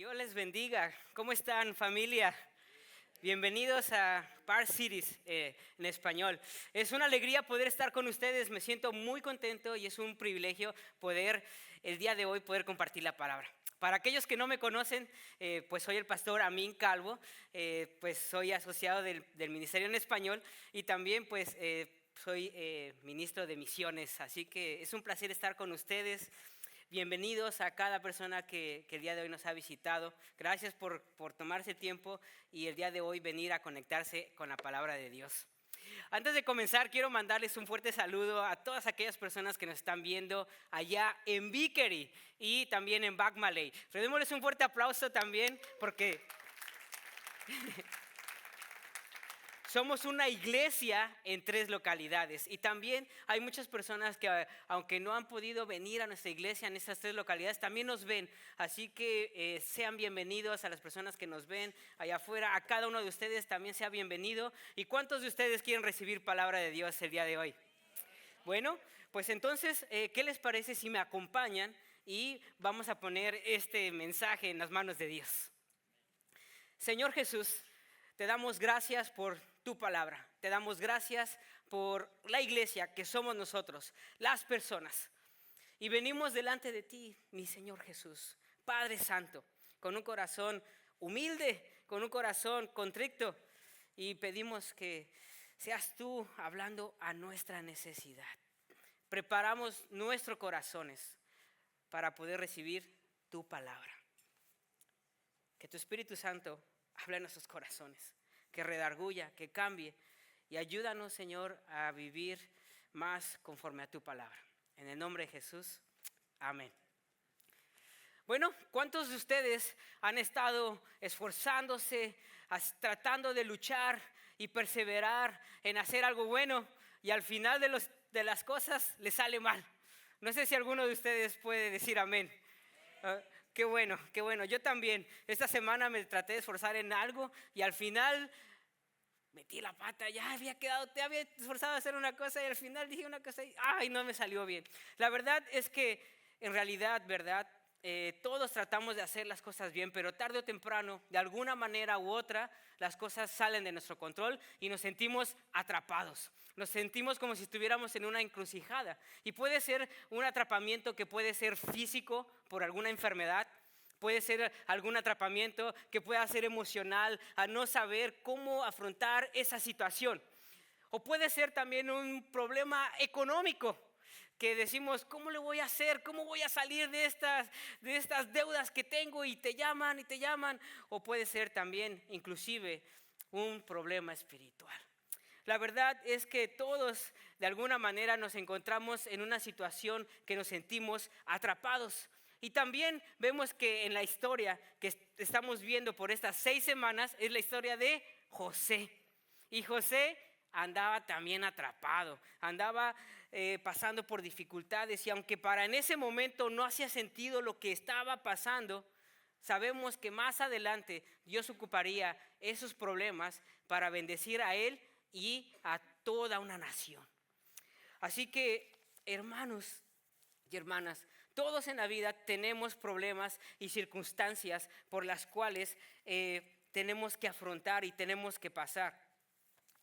Dios les bendiga. ¿Cómo están, familia? Bienvenidos a Park Cities en español. Es una alegría poder estar con ustedes. Me siento muy contento y es un privilegio poder el día de hoy poder compartir la palabra. Para aquellos que no me conocen, pues soy el pastor Amin Calvo, pues soy asociado del Ministerio en Español y también pues soy ministro de misiones. Así que es un placer estar con ustedes. Bienvenidos a cada persona que el día de hoy nos ha visitado. Gracias por tomarse tiempo y el día de hoy venir a conectarse con la palabra de Dios. Antes de comenzar, quiero mandarles un fuerte saludo a todas aquellas personas que nos están viendo allá en Vickery y también en Backmaley. Démosles un fuerte aplauso también porque somos una iglesia en 3 localidades y también hay muchas personas que aunque no han podido venir a nuestra iglesia en estas 3 localidades, también nos ven. Así que sean bienvenidos a las personas que nos ven allá afuera. A cada uno de ustedes también sea bienvenido. ¿Y cuántos de ustedes quieren recibir palabra de Dios el día de hoy? Bueno, pues entonces, ¿qué les parece si me acompañan y vamos a poner este mensaje en las manos de Dios? Señor Jesús, te damos gracias por tu palabra. Te damos gracias por la iglesia que somos nosotros, las personas. Y venimos delante de ti, mi Señor Jesús, Padre Santo, con un corazón humilde, con un corazón contrito. Y pedimos que seas tú hablando a nuestra necesidad. Preparamos nuestros corazones para poder recibir tu palabra. Que tu Espíritu Santo hable en nuestros corazones, que redarguya, que cambie y ayúdanos, Señor, a vivir más conforme a tu palabra. En el nombre de Jesús, amén. Bueno, ¿cuántos de ustedes han estado esforzándose, tratando de luchar y perseverar en hacer algo bueno y al final de las cosas les sale mal? No sé si alguno de ustedes puede decir amén. Qué bueno, qué bueno. Yo también. Esta semana me traté de esforzar en algo y al final metí la pata. Te había esforzado a hacer una cosa y al final dije una cosa y ¡ay! No me salió bien. La verdad es que en realidad, ¿verdad? Todos tratamos de hacer las cosas bien, pero tarde o temprano, de alguna manera u otra, las cosas salen de nuestro control y nos sentimos atrapados. Nos sentimos como si estuviéramos en una encrucijada. Y puede ser un atrapamiento que puede ser físico por alguna enfermedad, puede ser algún atrapamiento que pueda ser emocional, a no saber cómo afrontar esa situación. O puede ser también un problema económico, que decimos, ¿cómo le voy a hacer? ¿Cómo voy a salir de estas deudas que tengo? Y te llaman. O puede ser también, inclusive, un problema espiritual. La verdad es que todos, de alguna manera, nos encontramos en una situación que nos sentimos atrapados. Y también vemos que en la historia que estamos viendo por estas 6 semanas es la historia de José. Y José andaba también atrapado, andaba pasando por dificultades y aunque para en ese momento no hacía sentido lo que estaba pasando, sabemos que más adelante Dios ocuparía esos problemas para bendecir a él y a toda una nación. Así que, hermanos y hermanas, todos en la vida tenemos problemas y circunstancias por las cuales tenemos que afrontar y tenemos que pasar.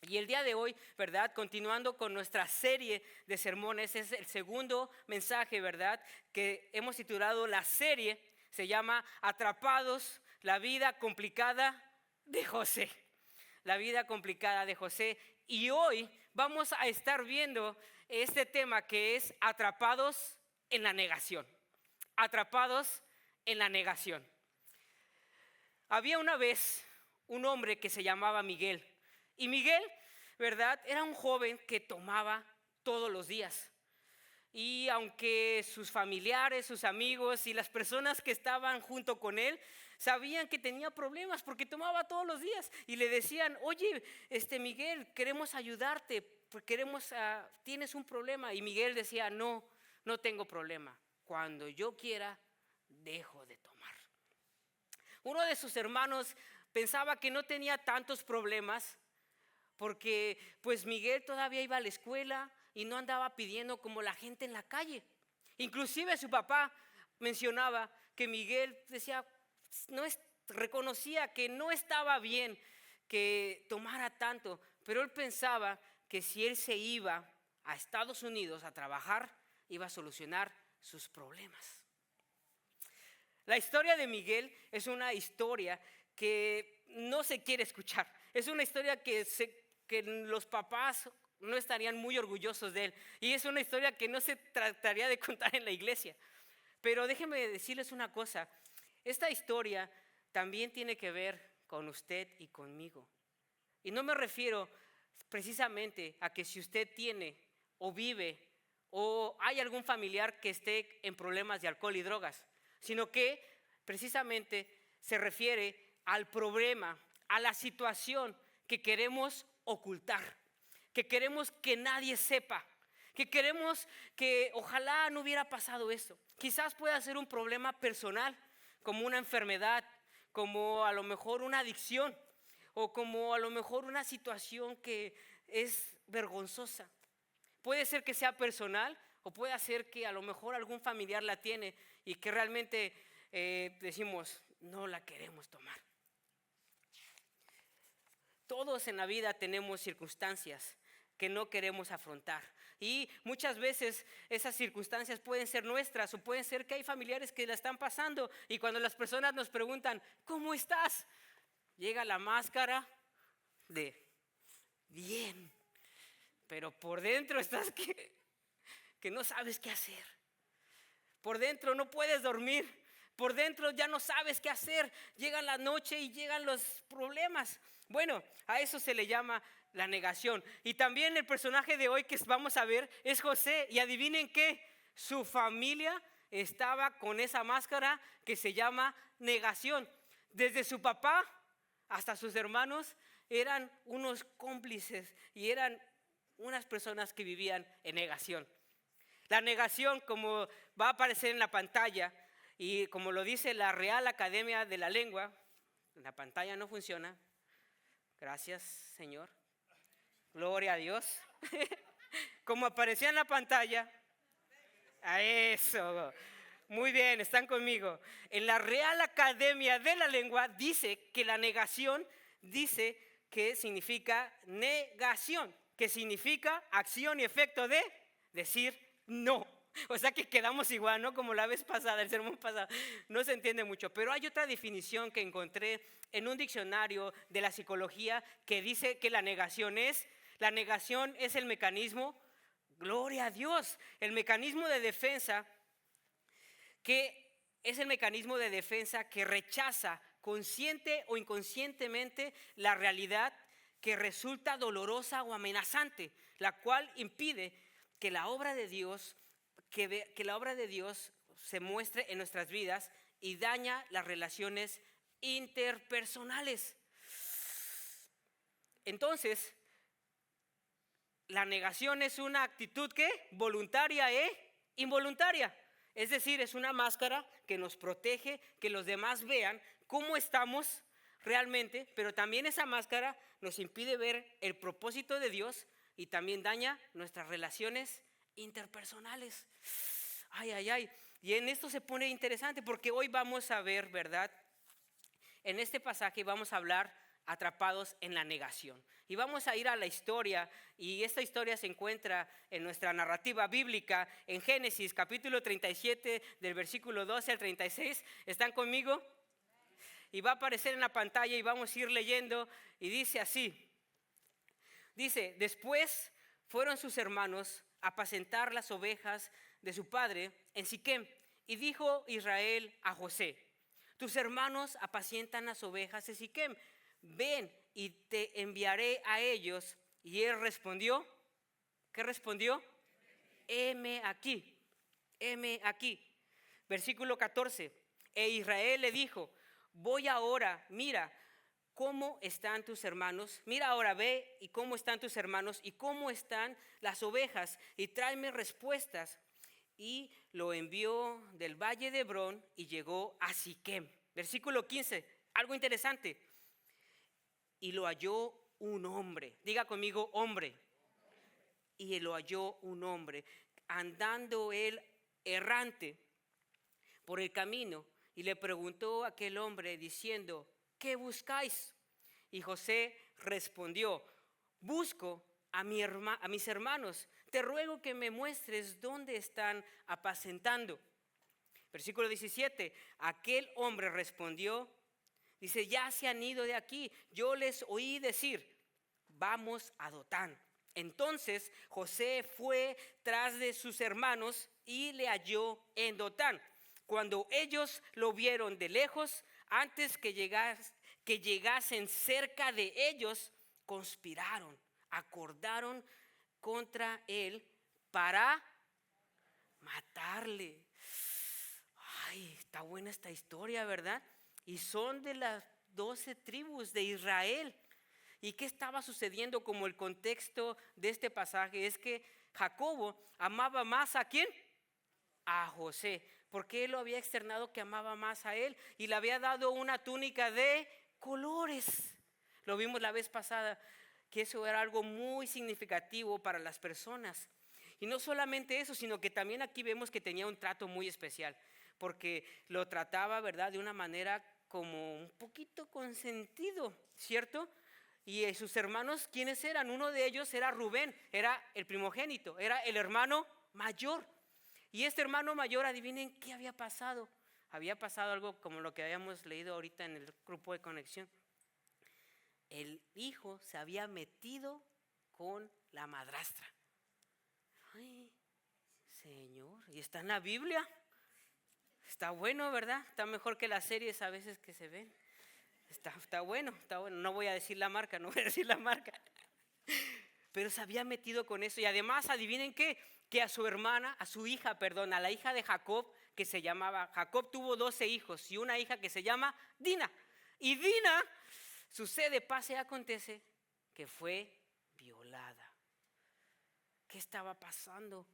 Y el día de hoy, ¿verdad? Continuando con nuestra serie de sermones, es el segundo mensaje, ¿verdad? Que hemos titulado la serie, se llama Atrapados, la vida complicada de José. La vida complicada de José. Y hoy vamos a estar viendo este tema que es atrapados en la negación. Atrapados en la negación. Había una vez un hombre que se llamaba Miguel. Y Miguel, ¿verdad? Era un joven que tomaba todos los días. Y aunque sus familiares, sus amigos y las personas que estaban junto con él sabían que tenía problemas porque tomaba todos los días y le decían, oye, Miguel, queremos ayudarte, tienes un problema. Y Miguel decía, no tengo problema. Cuando yo quiera, dejo de tomar. Uno de sus hermanos pensaba que no tenía tantos problemas porque pues Miguel todavía iba a la escuela y no andaba pidiendo como la gente en la calle. Inclusive su papá mencionaba que Miguel decía, reconocía que no estaba bien que tomara tanto, pero él pensaba que si él se iba a Estados Unidos a trabajar, iba a solucionar sus problemas. La historia de Miguel es una historia que no se quiere escuchar. Es una historia que los papás no estarían muy orgullosos de él. Y es una historia que no se trataría de contar en la iglesia. Pero déjenme decirles una cosa. Esta historia también tiene que ver con usted y conmigo. Y no me refiero precisamente a que si usted tiene o vive o hay algún familiar que esté en problemas de alcohol y drogas, sino que precisamente se refiere al problema, a la situación que queremos ocultar, que queremos que nadie sepa, que queremos que ojalá no hubiera pasado eso. Quizás pueda ser un problema personal, como una enfermedad, como a lo mejor una adicción, o como a lo mejor una situación que es vergonzosa. Puede ser que sea personal, o puede ser que a lo mejor algún familiar la tiene y que realmente decimos, no la queremos tomar. Todos en la vida tenemos circunstancias que no queremos afrontar. Y muchas veces esas circunstancias pueden ser nuestras o pueden ser que hay familiares que la están pasando. Y cuando las personas nos preguntan, ¿cómo estás? Llega la máscara de bien. Pero por dentro estás que no sabes qué hacer. Por dentro no puedes dormir. Por dentro ya no sabes qué hacer. Llega la noche y llegan los problemas. Bueno, a eso se le llama la negación. Y también el personaje de hoy que vamos a ver es José. Y adivinen qué, su familia estaba con esa máscara que se llama negación. Desde su papá hasta sus hermanos eran unos cómplices y eran unas personas que vivían en negación. La negación, como va a aparecer en la pantalla y como lo dice la Real Academia de la Lengua, la pantalla no funciona. Gracias, Señor. Gloria a Dios. Como aparecía en la pantalla. A eso. Muy bien, están conmigo. En la Real Academia de la Lengua dice que la negación dice que significa negación, que significa acción y efecto de decir no. O sea que quedamos igual, ¿no? Como la vez pasada, el sermón pasado. No se entiende mucho, pero hay otra definición que encontré en un diccionario de la psicología que dice que la negación es el mecanismo, gloria a Dios, el mecanismo de defensa que es el mecanismo de defensa que rechaza consciente o inconscientemente la realidad que resulta dolorosa o amenazante, la cual impide que la obra de Dios se muestre en nuestras vidas y daña las relaciones interpersonales. Entonces, la negación es una actitud que voluntaria e involuntaria. Es decir, es una máscara que nos protege, que los demás vean cómo estamos realmente, pero también esa máscara nos impide ver el propósito de Dios y también daña nuestras relaciones interpersonales. Ay, ay, ay. Y en esto se pone interesante porque hoy vamos a ver, ¿verdad? En este pasaje vamos a hablar atrapados en la negación. Y vamos a ir a la historia, y esta historia se encuentra en nuestra narrativa bíblica, en Génesis capítulo 37, del versículo 12 al 36. ¿Están conmigo? Y va a aparecer en la pantalla y vamos a ir leyendo, y dice así. Dice, después fueron sus hermanos a apacentar las ovejas de su padre en Siquem, y dijo Israel a José, tus hermanos apacientan las ovejas de Siquem, ven y te enviaré a ellos. Y él respondió, ¿qué respondió? Heme aquí, heme aquí. Versículo 14, e Israel le dijo, voy ahora, mira cómo están tus hermanos, mira ahora, ve y cómo están tus hermanos y cómo están las ovejas y tráeme respuestas. Y lo envió del valle de Hebrón y llegó a Siquem. Versículo 15, algo interesante. Y lo halló un hombre, diga conmigo hombre. Y lo halló un hombre, andando él errante por el camino. y le preguntó a aquel hombre diciendo: ¿qué buscáis? Y José respondió: busco a mis hermanos. Te ruego que me muestres dónde están apacentando. Versículo 17. Aquel hombre respondió, dice: ya se han ido de aquí. Yo les oí decir: vamos a Dotán. Entonces José fue tras de sus hermanos y le halló en Dotán. Cuando ellos lo vieron de lejos, antes que llegasen cerca de ellos, conspiraron, acordaron contra él para matarle. Ay, está buena esta historia, ¿verdad? Y son de las 12 tribus de Israel. ¿Y qué estaba sucediendo? Como el contexto de este pasaje es que Jacobo amaba más ¿a quién? A José, porque él lo había externado que amaba más a él y le había dado una túnica de colores. Lo vimos la vez pasada, que eso era algo muy significativo para las personas. Y no solamente eso, sino que también aquí vemos que tenía un trato muy especial, porque lo trataba, ¿verdad?, de una manera como un poquito consentido, ¿cierto? Y sus hermanos, ¿quiénes eran? Uno de ellos era Rubén, era el primogénito, era el hermano mayor. Y este hermano mayor, adivinen qué había pasado. Había pasado algo como lo que habíamos leído ahorita en el grupo de conexión. El hijo se había metido con la madrastra. Ay, Señor, y está en la Biblia. Está bueno, ¿verdad? Está mejor que las series a veces que se ven. Está bueno, está bueno. No voy a decir la marca, Pero se había metido con eso. Y además, adivinen qué, que a su hermana, a su hija, perdón, a la hija de Jacob, que se llamaba, Jacob tuvo 12 hijos y una hija que se llama Dina. Y Dina, sucede, pasa y acontece que fue violada. ¿Qué estaba pasando?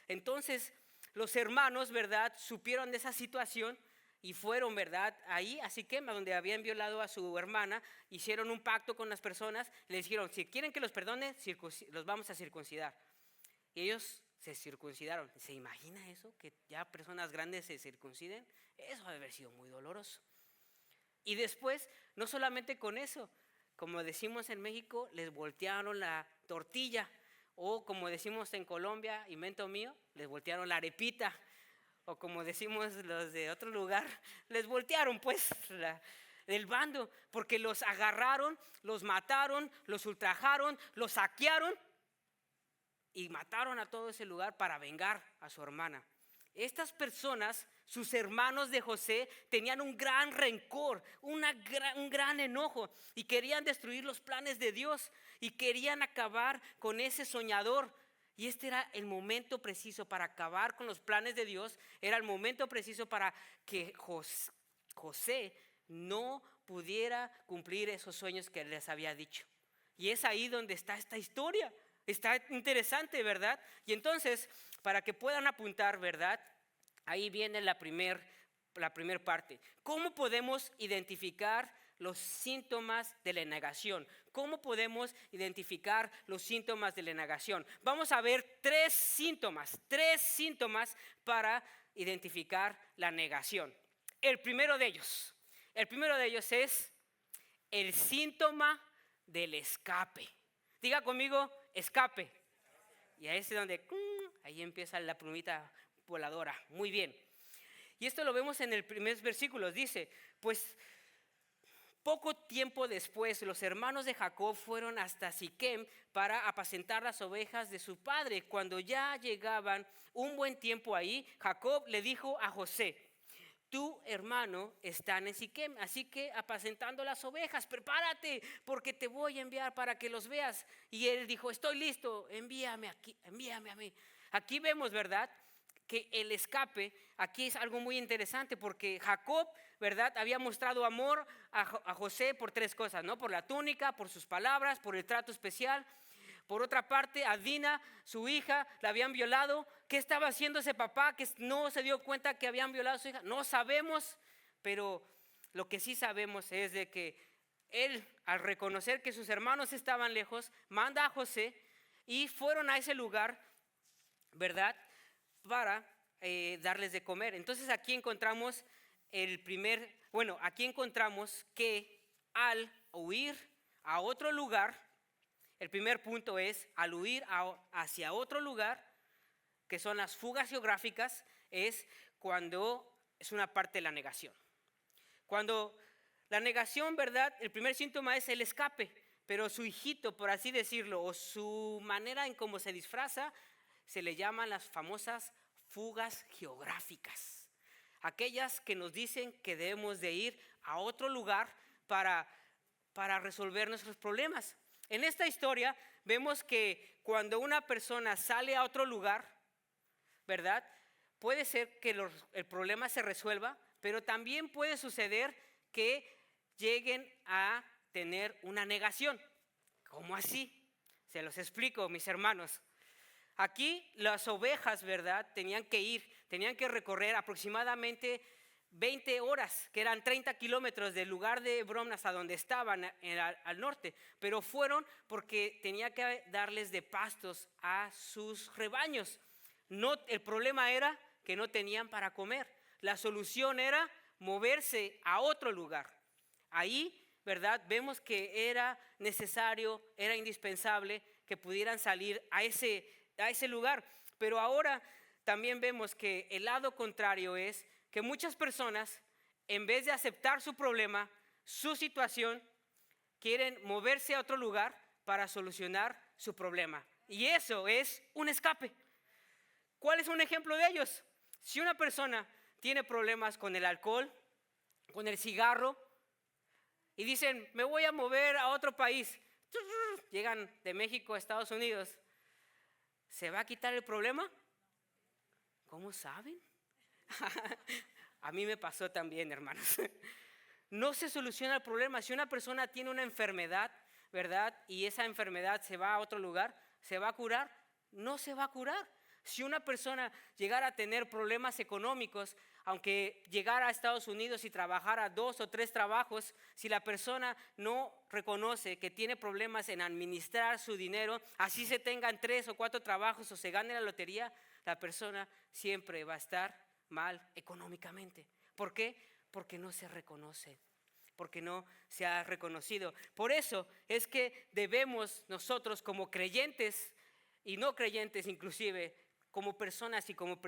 Entonces, los hermanos, ¿verdad?, supieron de esa situación y fueron, ¿verdad?, ahí a Siquem, donde habían violado a su hermana. Hicieron un pacto con las personas, les dijeron: si quieren que los perdone, los vamos a circuncidar. Y ellos se circuncidaron. ¿Se imagina eso? Que ya personas grandes se circunciden. Eso debe haber sido muy doloroso. Y después, no solamente con eso, como decimos en México, les voltearon la tortilla. O como decimos en Colombia, invento mío, les voltearon la arepita. O como decimos los de otro lugar, les voltearon pues el bando, porque los agarraron, los mataron, los ultrajaron, los saquearon y mataron a todo ese lugar para vengar a su hermana. Estas personas, sus hermanos de José, tenían un gran rencor, un gran enojo y querían destruir los planes de Dios y querían acabar con ese soñador. Y este era el momento preciso para acabar con los planes de Dios. Era el momento preciso para que José no pudiera cumplir esos sueños que les había dicho. Y es ahí donde está esta historia. Está interesante, ¿verdad? Y entonces, para que puedan apuntar, ¿verdad?, ahí viene la primer parte. ¿Cómo podemos identificar los síntomas de la negación? ¿Cómo podemos identificar los síntomas de la negación? Vamos a ver tres síntomas para identificar la negación. El primero de ellos es el síntoma del escape. Diga conmigo: escape. Y ahí es donde ahí empieza la plumita voladora. Muy bien. Y esto lo vemos en el primer versículo. Dice: pues poco tiempo después, los hermanos de Jacob fueron hasta Siquem para apacentar las ovejas de su padre. Cuando ya llegaban un buen tiempo ahí, Jacob le dijo a José: tu hermano está en Siquem, así que apacentando las ovejas, prepárate, porque te voy a enviar para que los veas. Y él dijo: estoy listo, envíame a mí. Aquí vemos, ¿verdad?, que el escape aquí es algo muy interesante, porque Jacob, ¿verdad?, había mostrado amor a José por tres cosas, ¿no? Por la túnica, por sus palabras, por el trato especial. Por otra parte, a Dina, su hija, la habían violado. ¿Qué estaba haciendo ese papá que no se dio cuenta que habían violado a su hija? No sabemos, pero lo que sí sabemos es de que él, al reconocer que sus hermanos estaban lejos, manda a José y fueron a ese lugar, ¿verdad?, para darles de comer. Entonces aquí encontramos aquí encontramos que al huir a otro lugar, el primer punto es al huir hacia otro lugar, que son las fugas geográficas, es cuando es una parte de la negación. Cuando la negación, ¿verdad? El primer síntoma es el escape, pero su hijito, por así decirlo, o su manera en cómo se disfraza, se le llaman las famosas fugas geográficas. Aquellas que nos dicen que debemos de ir a otro lugar para resolver nuestros problemas. En esta historia vemos que cuando una persona sale a otro lugar, ¿verdad? Puede ser que el problema se resuelva, pero también puede suceder que lleguen a tener una negación. ¿Cómo así? Se los explico, mis hermanos. Aquí las ovejas, ¿verdad? Tenían que recorrer aproximadamente 20 horas, que eran 30 kilómetros del lugar de Hebrón hasta donde estaban al norte, pero fueron porque tenía que darles de pastos a sus rebaños. El problema era que no tenían para comer. La solución era moverse a otro lugar. Ahí, ¿verdad? Vemos que era necesario, era indispensable que pudieran salir a ese lugar. Pero ahora también vemos que el lado contrario es que muchas personas, en vez de aceptar su problema, su situación, quieren moverse a otro lugar para solucionar su problema. Y eso es un escape. ¿Cuál es un ejemplo de ellos? Si una persona tiene problemas con el alcohol, con el cigarro, y dicen, me voy a mover a otro país, llegan de México a Estados Unidos, ¿se va a quitar el problema? ¿Cómo saben? A mí me pasó también, hermanos. No se soluciona el problema. Si una persona tiene una enfermedad, ¿verdad? Y esa enfermedad se va a otro lugar, ¿se va a curar? No se va a curar. Si una persona llegara a tener problemas económicos, aunque llegara a Estados Unidos y trabajara 2 o 3 trabajos, si la persona no reconoce que tiene problemas en administrar su dinero, así se tengan 3 o 4 trabajos o se gane la lotería, la persona siempre va a estar mal económicamente. ¿Por qué? Porque no se reconoce, porque no se ha reconocido. Por eso es que debemos nosotros como creyentes y no creyentes inclusive, como personas y como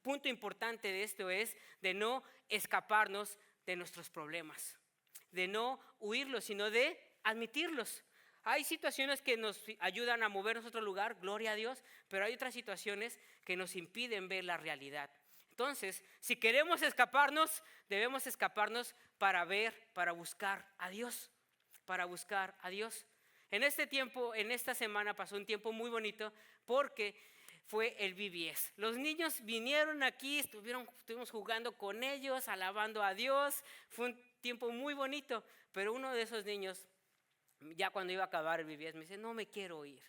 punto importante de esto es de no escaparnos de nuestros problemas, de no huirlos, sino de admitirlos. Hay situaciones que nos ayudan a movernos a otro lugar, gloria a Dios, pero hay otras situaciones que nos impiden ver la realidad. Entonces, si queremos escaparnos, debemos escaparnos para buscar a Dios, para buscar a Dios. En este tiempo, en esta semana pasó un tiempo muy bonito porque fue el VBS. Los niños vinieron aquí, estuvimos jugando con ellos, alabando a Dios. Fue un tiempo muy bonito, pero uno de esos niños, ya cuando iba a acabar el VBS, me dice, no me quiero ir.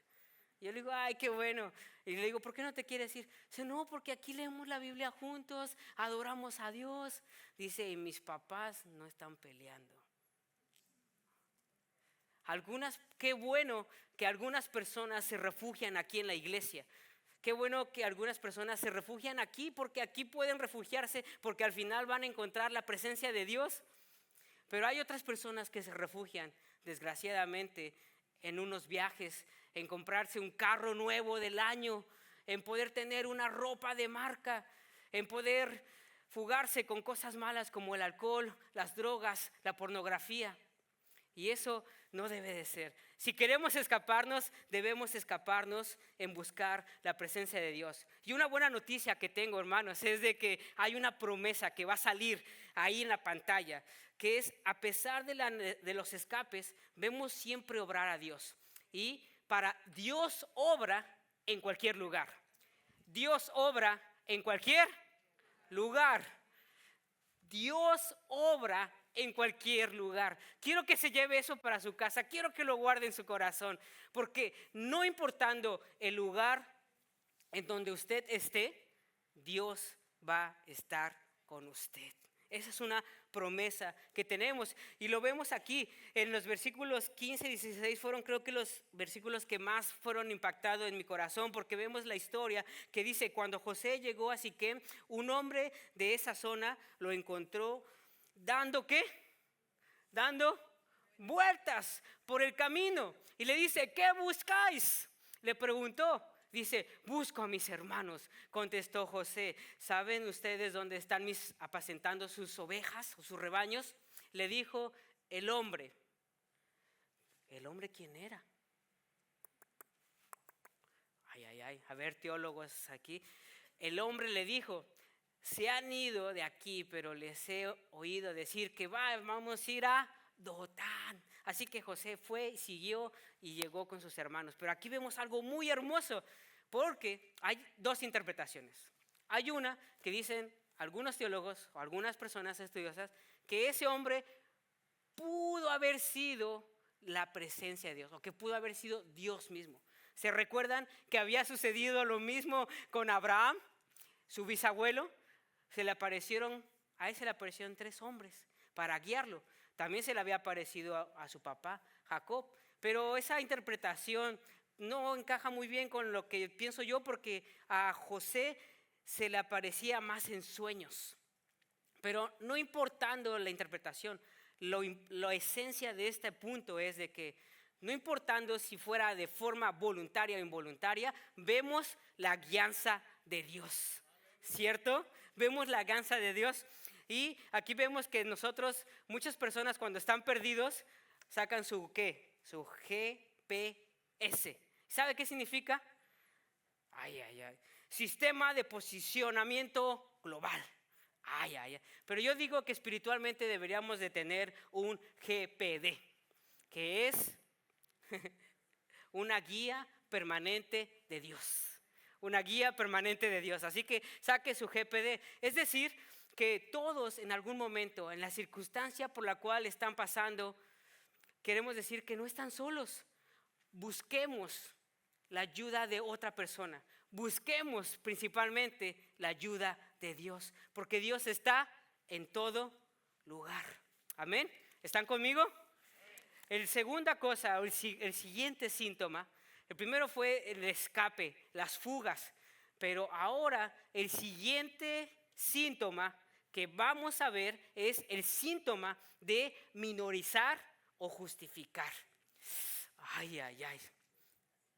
Y yo le digo, ay, qué bueno. Y le digo, ¿por qué no te quieres ir? Dice, no, porque aquí leemos la Biblia juntos, adoramos a Dios. Dice, y mis papás no están peleando. Qué bueno que algunas personas se refugian aquí en la iglesia. Qué bueno que algunas personas se refugian aquí porque aquí pueden refugiarse porque al final van a encontrar la presencia de Dios. Pero hay otras personas que se refugian, desgraciadamente, en unos viajes, en comprarse un carro nuevo del año, en poder tener una ropa de marca, en poder fugarse con cosas malas como el alcohol, las drogas, la pornografía. Y eso no debe de ser. Si queremos escaparnos, debemos escaparnos en buscar la presencia de Dios. Y una buena noticia que tengo, hermanos, es de que hay una promesa que va a salir ahí en la pantalla, que es, a pesar de los escapes, vemos siempre obrar a Dios. Y para Dios obra en cualquier lugar. Dios obra en cualquier lugar. Dios obra en cualquier lugar. Quiero que se lleve eso para su casa, quiero que lo guarde en su corazón, porque no importando el lugar en donde usted esté, Dios va a estar con usted. Esa es una promesa que tenemos y lo vemos aquí en los versículos 15 y 16. Fueron, creo que, los versículos que más fueron impactados en mi corazón, porque vemos la historia que dice: cuando José llegó a Siquem, un hombre de esa zona lo encontró dando ¿qué? Dando vueltas por el camino y le dice: ¿qué buscáis? Le preguntó. Dice: busco a mis hermanos. Contestó José: ¿saben ustedes dónde están apacentando sus ovejas o sus rebaños? Le dijo el hombre. ¿El hombre quién era? Ay. A ver, teólogos aquí. El hombre le dijo: se han ido de aquí, pero les he oído decir que vamos a ir a Dotán. Así que José fue, siguió y llegó con sus hermanos. Pero aquí vemos algo muy hermoso, porque hay dos interpretaciones. Hay una que dicen algunos teólogos o algunas personas estudiosas que ese hombre pudo haber sido la presencia de Dios, o que pudo haber sido Dios mismo. ¿Se recuerdan que había sucedido lo mismo con Abraham, su bisabuelo? A él se le aparecieron 3 hombres para guiarlo. También se le había aparecido a su papá, Jacob. Pero esa interpretación no encaja muy bien con lo que pienso yo, porque a José se le aparecía más en sueños. Pero no importando la interpretación, la esencia de este punto es de que no importando si fuera de forma voluntaria o involuntaria, vemos la guianza de Dios, ¿cierto? Vemos la guianza de Dios. Y aquí vemos que nosotros, muchas personas cuando están perdidos, sacan su ¿qué? Su GPS. ¿Sabe qué significa? Sistema de posicionamiento global. Pero yo digo que espiritualmente deberíamos de tener un GPD, que es una guía permanente de Dios. Una guía permanente de Dios. Así que saque su GPD. Es decir, que todos en algún momento, en la circunstancia por la cual están pasando, queremos decir que no están solos. Busquemos la ayuda de otra persona. Busquemos principalmente la ayuda de Dios, porque Dios está en todo lugar. Amén. ¿Están conmigo? El segunda cosa, el siguiente síntoma, el primero fue el escape, las fugas, pero ahora el siguiente síntoma que vamos a ver es el síntoma de minorizar o justificar.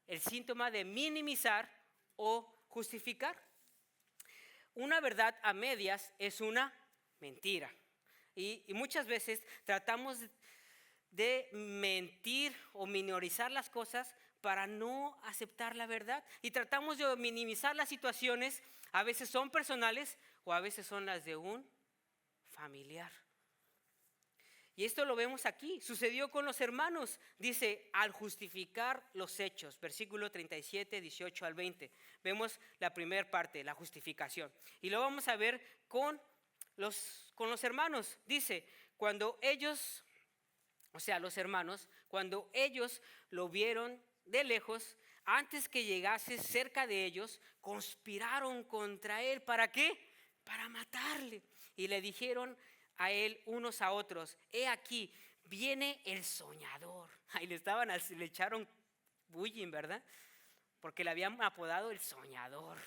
El síntoma de minimizar o justificar. Una verdad a medias es una mentira. Y muchas veces tratamos de mentir o minorizar las cosas para no aceptar la verdad. Y tratamos de minimizar las situaciones, a veces son personales o a veces son las de un familiar. Y esto lo vemos aquí, sucedió con los hermanos. Dice: al justificar los hechos, versículo 37, 18 al 20. Vemos la primera parte, la justificación. Y lo vamos a ver con los hermanos. Dice: cuando ellos, o sea, los hermanos, cuando ellos lo vieron de lejos, antes que llegase cerca de ellos, conspiraron contra él. ¿Para qué? Para matarle. Y le dijeron a él unos a otros: he aquí, viene el soñador. Ahí le echaron bullying, ¿verdad? Porque le habían apodado el soñador.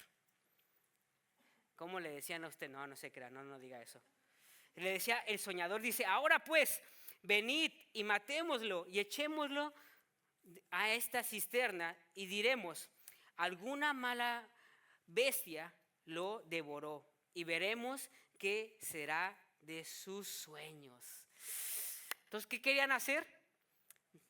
¿Cómo le decían a usted? No se crea, no diga eso. Le decía el soñador. Dice: ahora pues, venid y matémoslo y echémoslo a esta cisterna, y diremos: alguna mala bestia lo devoró, y veremos qué será de sus sueños. Entonces, ¿qué querían hacer?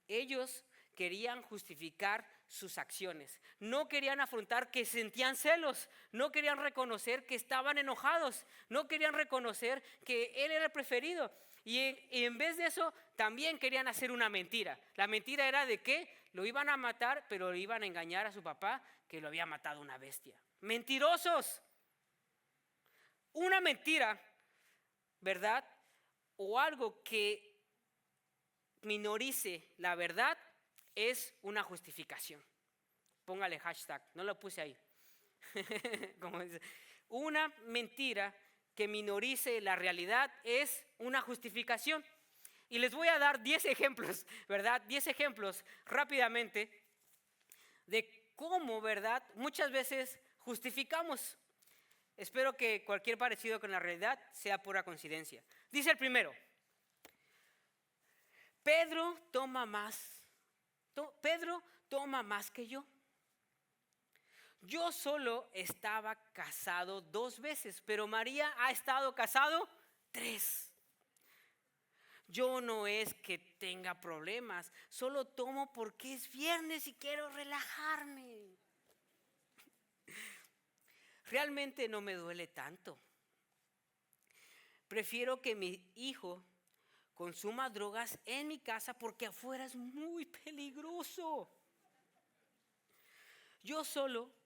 Ellos querían justificar sus acciones. No querían afrontar que sentían celos. No querían reconocer que estaban enojados. No querían reconocer que él era el preferido. Y en vez de eso, también querían hacer una mentira. La mentira era de que lo iban a matar, pero le iban a engañar a su papá que lo había matado una bestia. ¡Mentirosos! Una mentira, ¿verdad? O algo que minorice la verdad es una justificación. Póngale hashtag, no lo puse ahí. Como dice, una mentira que minorice la realidad es una justificación. Y les voy a dar 10 ejemplos, ¿verdad? 10 ejemplos rápidamente de cómo, ¿verdad? Muchas veces justificamos. Espero que cualquier parecido con la realidad sea pura coincidencia. Dice el primero: Pedro toma más que yo. Yo solo estaba casado 2 veces, pero María ha estado casado 3. Yo no es que tenga problemas, solo tomo porque es viernes y quiero relajarme. Realmente no me duele tanto. Prefiero que mi hijo consuma drogas en mi casa porque afuera es muy peligroso. Yo solo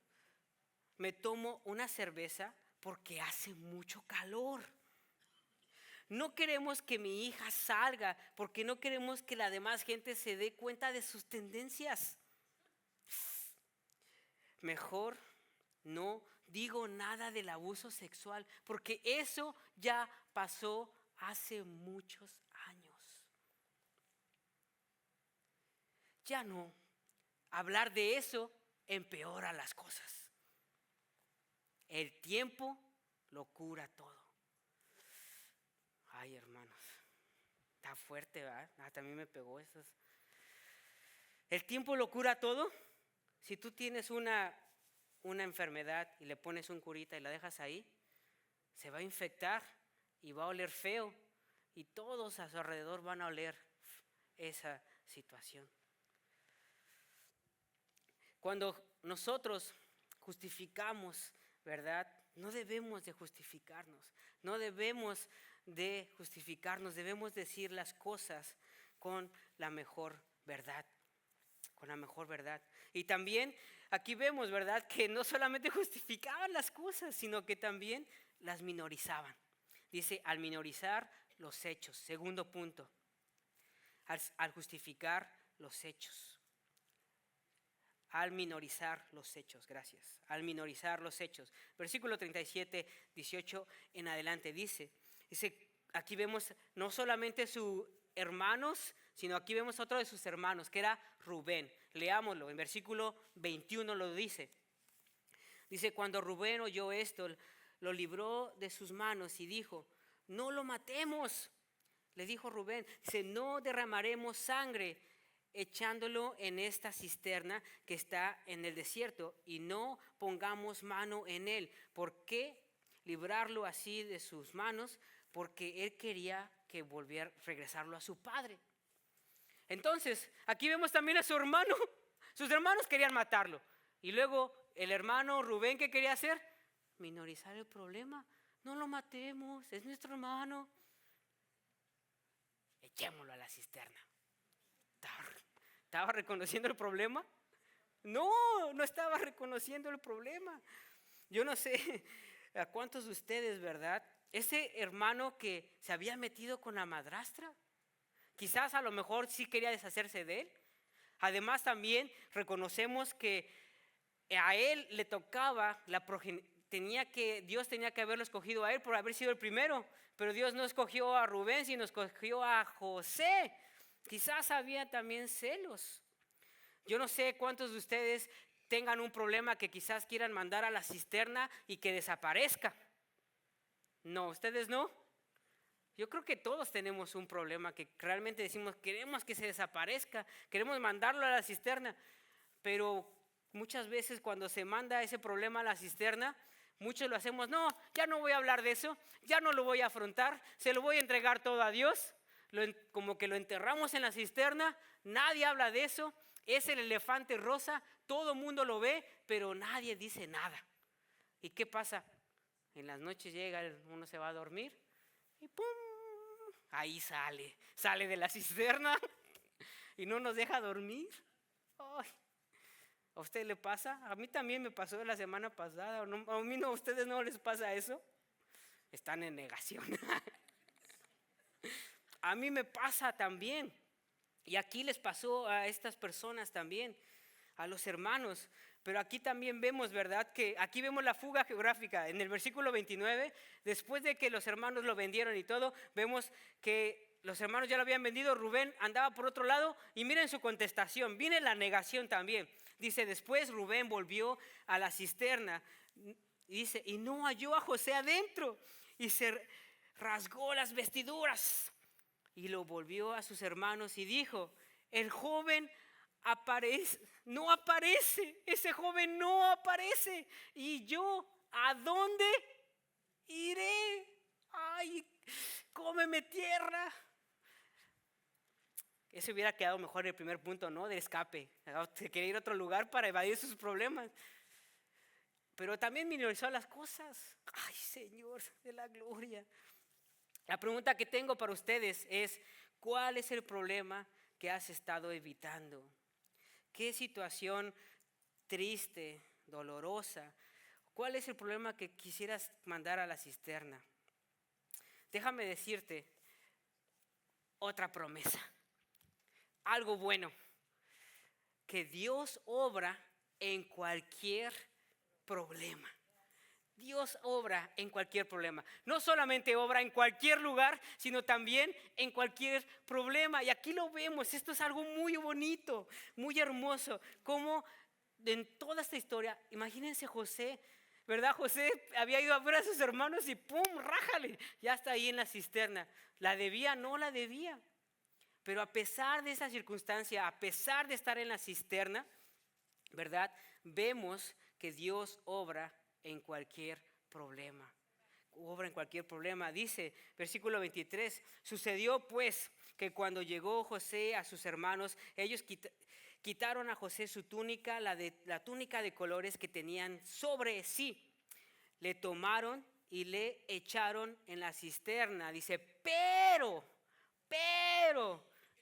me tomo una cerveza porque hace mucho calor. No queremos que mi hija salga porque no queremos que la demás gente se dé cuenta de sus tendencias. Mejor no digo nada del abuso sexual porque eso ya pasó hace muchos años. Ya no. Hablar de eso empeora las cosas. El tiempo lo cura todo. Ay, hermanos, está fuerte, ¿verdad? También me pegó eso. El tiempo lo cura todo. Si tú tienes una enfermedad y le pones un curita y la dejas ahí, se va a infectar y va a oler feo y todos a su alrededor van a oler esa situación. Cuando nosotros justificamos, ¿verdad? No debemos de justificarnos, debemos decir las cosas con la mejor verdad. Y también aquí vemos, ¿verdad?, que no solamente justificaban las cosas, sino que también las minorizaban. Dice, al minorizar los hechos. Segundo punto, al justificar los hechos. Al minorizar los hechos, gracias. Al minorizar los hechos. Versículo 37, 18 en adelante dice, aquí vemos no solamente sus hermanos, sino aquí vemos otro de sus hermanos, que era Rubén. Leámoslo, en versículo 21 lo dice. Dice, cuando Rubén oyó esto, lo libró de sus manos y dijo, no lo matemos. Le dijo Rubén, dice, no derramaremos sangre echándolo en esta cisterna que está en el desierto y no pongamos mano en él. ¿Por qué librarlo así de sus manos? Porque él quería que volviera a regresarlo a su padre. Entonces, aquí vemos también a su hermano. Sus hermanos querían matarlo. Y luego el hermano Rubén, ¿qué quería hacer? Minorizar el problema. No lo matemos, es nuestro hermano. Echémoslo a la cisterna. ¿Estaba reconociendo el problema? No estaba reconociendo el problema. Yo no sé a cuántos de ustedes, ¿verdad? Ese hermano que se había metido con la madrastra, quizás a lo mejor sí quería deshacerse de él. Además también reconocemos que a él le tocaba Dios tenía que haberlo escogido a él por haber sido el primero, pero Dios no escogió a Rubén, sino escogió a José. Quizás había también celos. Yo no sé cuántos de ustedes tengan un problema que quizás quieran mandar a la cisterna y que desaparezca. No, ¿ustedes no? Yo creo que todos tenemos un problema que realmente decimos, queremos que se desaparezca, queremos mandarlo a la cisterna, pero muchas veces cuando se manda ese problema a la cisterna, muchos lo hacemos, no, ya no voy a hablar de eso, ya no lo voy a afrontar, se lo voy a entregar todo a Dios, como que lo enterramos en la cisterna, nadie habla de eso, es el elefante rosa, todo el mundo lo ve, pero nadie dice nada. ¿Y qué pasa? En las noches llega, uno se va a dormir y ¡pum! Ahí sale de la cisterna y no nos deja dormir. Ay, ¿a usted le pasa? A mí también me pasó la semana pasada. A mí no, ¿a ustedes no les pasa eso? Están en negación. A mí me pasa también. Y aquí les pasó a estas personas también, a los hermanos. Pero aquí también vemos, ¿verdad? Que aquí vemos la fuga geográfica. En el versículo 29, después de que los hermanos lo vendieron y todo, vemos que los hermanos ya lo habían vendido, Rubén andaba por otro lado y miren su contestación, viene la negación también. Dice, después Rubén volvió a la cisterna y dice, y no halló a José adentro y se rasgó las vestiduras y lo volvió a sus hermanos y dijo, el joven no aparece, ese joven no aparece. Y yo, ¿a dónde iré? Ay, cómeme tierra. Ese hubiera quedado mejor el primer punto, ¿no? De escape. Se quería ir a otro lugar para evadir sus problemas. Pero también minorizó las cosas. Ay, Señor de la gloria. La pregunta que tengo para ustedes es, ¿cuál es el problema que has estado evitando? ¿Qué situación triste, dolorosa? ¿Cuál es el problema que quisieras mandar a la cisterna? Déjame decirte otra promesa. Algo bueno. Que Dios obra en cualquier problema. Dios obra en cualquier problema. No solamente obra en cualquier lugar, sino también en cualquier problema. Y aquí lo vemos. Esto es algo muy bonito, muy hermoso. Como en toda esta historia, imagínense José, ¿verdad? José había ido a ver a sus hermanos y ¡pum! ¡Rájale! Ya está ahí en la cisterna. ¿La debía? No la debía. Pero a pesar de esa circunstancia, a pesar de estar en la cisterna, ¿verdad? Vemos que Dios obra en cualquier problema. Obra en cualquier problema. Dice, versículo 23, sucedió pues que cuando llegó José a sus hermanos, ellos quitaron a José su túnica, la túnica de colores que tenían sobre sí. Le tomaron y le echaron en la cisterna. Dice, pero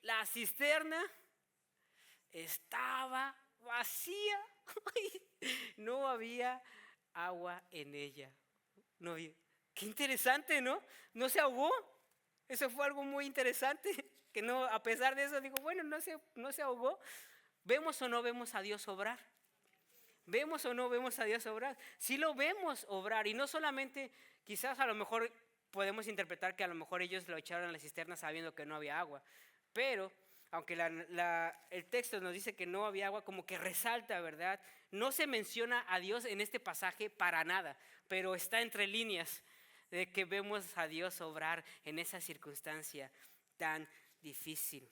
la cisterna estaba vacía. No había agua en ella. No había. Qué interesante, ¿no? No se ahogó. Eso fue algo muy interesante. Que no, a pesar de eso, digo, bueno, no se ahogó. ¿Vemos o no vemos a Dios obrar? ¿Vemos o no vemos a Dios obrar? Sí lo vemos obrar. Y no solamente, quizás a lo mejor podemos interpretar que a lo mejor ellos lo echaron a la cisterna sabiendo que no había agua. Pero, aunque el texto nos dice que no había agua, como que resalta, ¿verdad? No se menciona a Dios en este pasaje para nada, pero está entre líneas de que vemos a Dios obrar en esa circunstancia tan difícil.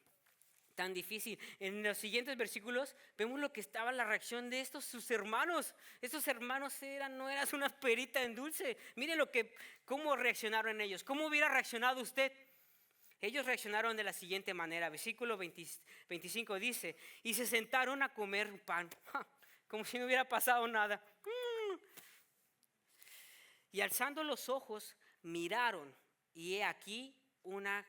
Tan difícil. En los siguientes versículos vemos lo que estaba la reacción de sus hermanos. Estos hermanos no eran una perita en dulce. Miren cómo reaccionaron ellos. ¿Cómo hubiera reaccionado usted? Ellos reaccionaron de la siguiente manera. Versículo 25 dice, y se sentaron a comer pan, como si no hubiera pasado nada. Y alzando los ojos, miraron, y he aquí una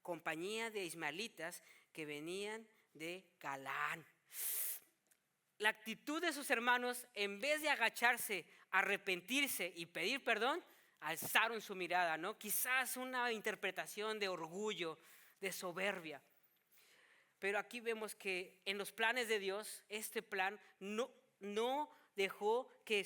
compañía de ismaelitas que venían de Canaán. La actitud de sus hermanos, en vez de agacharse, arrepentirse y pedir perdón, alzaron su mirada, ¿no? Quizás una interpretación de orgullo, de soberbia. Pero aquí vemos que en los planes de Dios, este plan no dejó que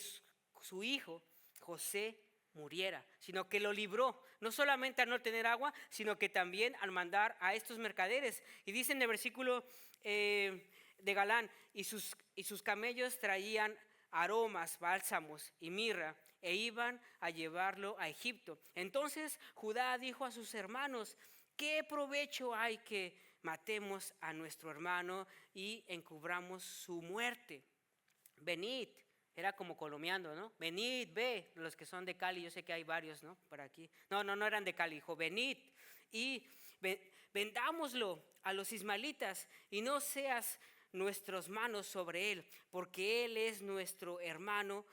su hijo, José, muriera, sino que lo libró, no solamente al no tener agua, sino que también al mandar a estos mercaderes. Y dice en el versículo de Galán, y sus camellos traían aromas, bálsamos y mirra, e iban a llevarlo a Egipto. Entonces Judá dijo a sus hermanos, ¿qué provecho hay que matemos a nuestro hermano y encubramos su muerte? Venid. Era como colomeando, ¿no? Venid, ve, los que son de Cali, yo sé que hay varios, ¿no? Por aquí. No eran de Cali, dijo, venid y vendámoslo a los ismaelitas y no seas nuestras manos sobre él, porque él es nuestro hermano,